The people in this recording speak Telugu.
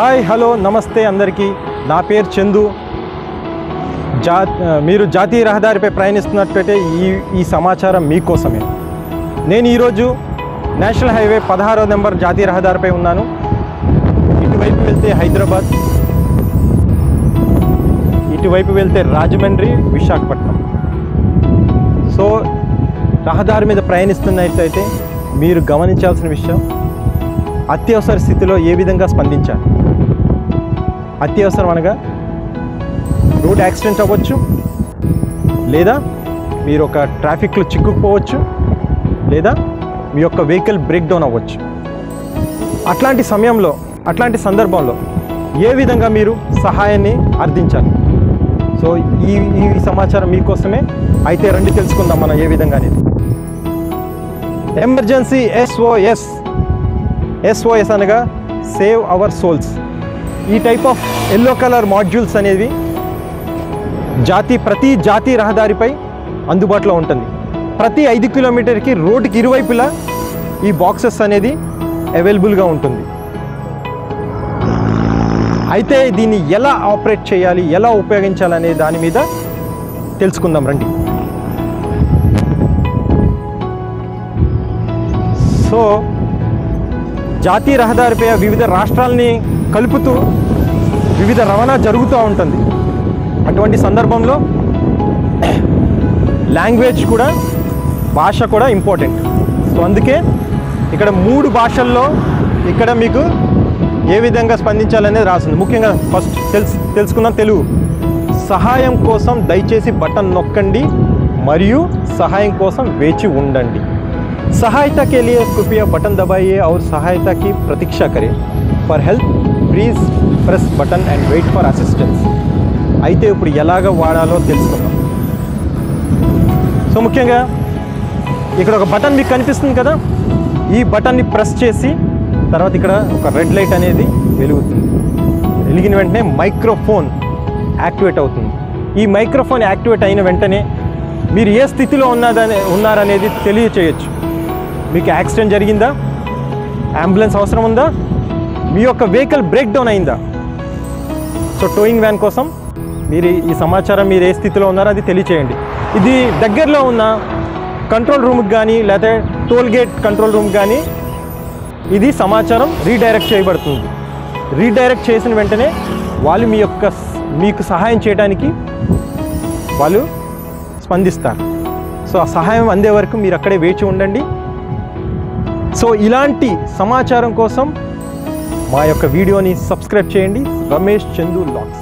హాయ్ హలో నమస్తే అందరికీ. నా పేరు చందు. మీరు జాతీయ రహదారిపై ప్రయాణిస్తున్నట్లయితే ఈ సమాచారం మీకోసమే. నేను ఈరోజు నేషనల్ హైవే 16వ నెంబర్ జాతీయ రహదారిపై ఉన్నాను. ఇటువైపు వెళ్తే హైదరాబాద్, ఇటువైపు వెళ్తే రాజమండ్రి, విశాఖపట్నం. సో రహదారి మీద ప్రయాణిస్తున్నట్లయితే మీరు గమనించాల్సిన విషయం, అత్యవసర స్థితిలో ఏ విధంగా స్పందించాలి. అత్యవసరం అనగా రోడ్ యాక్సిడెంట్ అవ్వచ్చు, లేదా మీరు ఒక ట్రాఫిక్లో చిక్కుకుపోవచ్చు, లేదా మీ యొక్క వెహికల్ బ్రేక్ డౌన్ అవ్వచ్చు. అట్లాంటి సమయంలో, అట్లాంటి సందర్భంలో ఏ విధంగా మీరు సహాయాన్ని అర్థించాలి. సో ఈ సమాచారం మీకోసమే. అయితే రండి తెలుసుకుందాం మనం ఏ విధంగా అనేది. ఎమర్జెన్సీ SOS అనగా సేవ్ అవర్ సోల్స్. ఈ type of yellow colour modules అనేవి ప్రతి జాతీయ రహదారిపై అందుబాటులో ఉంటుంది. ప్రతి 5 కిలోమీటర్కి రోడ్డుకి ఇరువైపులా ఈ బాక్సెస్ అనేది అవైలబుల్గా ఉంటుంది. అయితే దీన్ని ఎలా ఆపరేట్ చేయాలి, ఎలా ఉపయోగించాలనే దాని మీద తెలుసుకుందాం రండి. సో జాతీయ రహదారిపై వివిధ రాష్ట్రాలని కలుపుతూ వివిధ రవాణా జరుగుతూ ఉంటుంది. అటువంటి సందర్భంలో లాంగ్వేజ్ కూడా, భాష కూడా ఇంపార్టెంట్. సో అందుకే ఇక్కడ 3 భాషల్లో ఇక్కడ మీకు ఏ విధంగా స్పందించాలనేది రాస్తుంది. ముఖ్యంగా ఫస్ట్ తెలుసుకుందాం తెలుగు. సహాయం కోసం దయచేసి బటన్ నొక్కండి మరియు సహాయం కోసం వేచి ఉండండి. सहायता के लिए कृपया बटन दबाइए और सहायता की प्रतीक्षा करें. For help please press button and wait for assistance. అయితే ఇప్పుడు ఎలాగ వాడాలో తెలుసుకుందాం. సో ముఖ్యంగా ఇక్కడ ఒక బటన్ మీకు కనిపిస్తుంది కదా, ఈ బటన్ని ప్రెస్ చేసి తర్వాత ఇక్కడ ఒక రెడ్ లైట్ అనేది వెలుగుతుంది. వెలిగిన వెంటనే మైక్రోఫోన్ యాక్టివేట్ అవుతుంది. ఈ మైక్రోఫోన్ యాక్టివేట్ అయిన వెంటనే మీరు ఏ స్థితిలో ఉన్నారనేది తెలియచేయచ్చు. మీకు యాక్సిడెంట్ జరిగిందా, అంబులెన్స్ అవసరం ఉందా, మీ యొక్క వెహికల్ బ్రేక్ డౌన్ అయిందా. సో టోయింగ్ వ్యాన్ కోసం మీరు ఈ సమాచారం, మీరు ఏ స్థితిలో ఉన్నారో అది తెలియచేయండి. ఇది దగ్గరలో ఉన్న కంట్రోల్ రూమ్కి కానీ లేదా టోల్ గేట్ కంట్రోల్ రూమ్కి కానీ ఇది సమాచారం రీడైరెక్ట్ చేయబడుతుంది. రీడైరెక్ట్ చేసిన వెంటనే వాళ్ళు మీకు సహాయం చేయడానికి వాళ్ళు స్పందిస్తారు. సో ఆ సహాయం అందే వరకు మీరు అక్కడే వేచి ఉండండి. సో ఇలాంటి సమాచారం కోసం మా యొక్క వీడియోని సబ్స్క్రైబ్ చేయండి. రమేష్ చందు లాగ్స్.